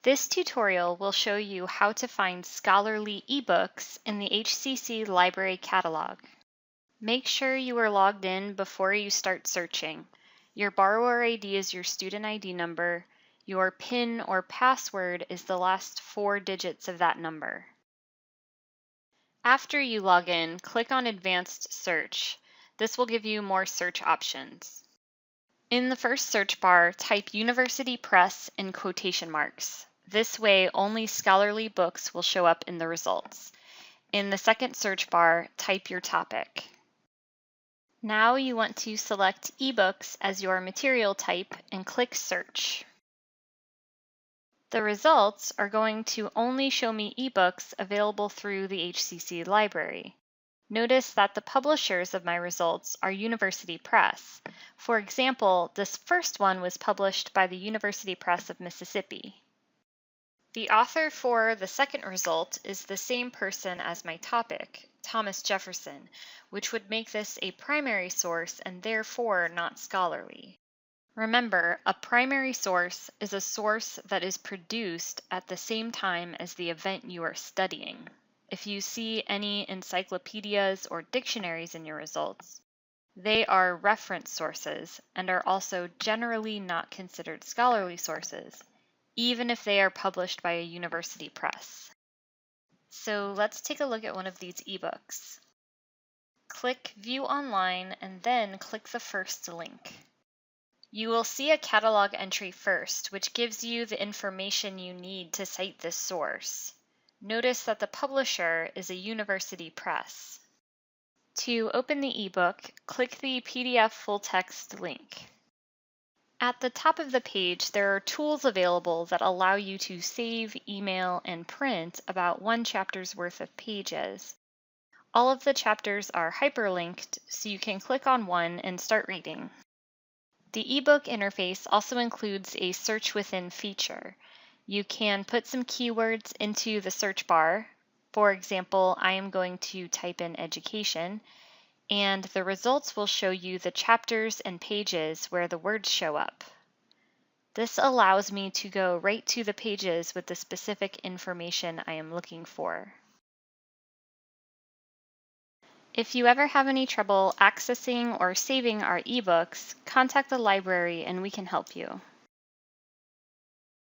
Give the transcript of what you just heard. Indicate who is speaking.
Speaker 1: This tutorial will show you how to find scholarly ebooks in the HCC Library Catalog. Make sure you are logged in before you start searching. Your borrower ID is your student ID number. Your PIN or password is the last 4 digits of that number. After you log in, click on Advanced Search. This will give you more search options. In the first search bar, type University Press in quotation marks. This way, only scholarly books will show up in the results. In the second search bar, type your topic. Now you want to select eBooks as your material type and click Search. The results are going to only show me ebooks available through the HCC Library. Notice that the publishers of my results are University Press. For example, this first one was published by the University Press of Mississippi. The author for the second result is the same person as my topic, Thomas Jefferson, which would make this a primary source and therefore not scholarly. Remember, a primary source is a source that is produced at the same time as the event you are studying. If you see any encyclopedias or dictionaries in your results, they are reference sources and are also generally not considered scholarly sources, even if they are published by a university press. So let's take a look at one of these ebooks. Click View Online and then click the first link. You will see a catalog entry first, which gives you the information you need to cite this source. Notice that the publisher is a university press. To open the ebook, click the PDF full text link. At the top of the page, there are tools available that allow you to save, email, and print about one chapter's worth of pages. All of the chapters are hyperlinked, so you can click on one and start reading. The ebook interface also includes a search within feature. You can put some keywords into the search bar. For example, I am going to type in education, and the results will show you the chapters and pages where the words show up. This allows me to go right to the pages with the specific information I am looking for. If you ever have any trouble accessing or saving our ebooks, contact the library and we can help you.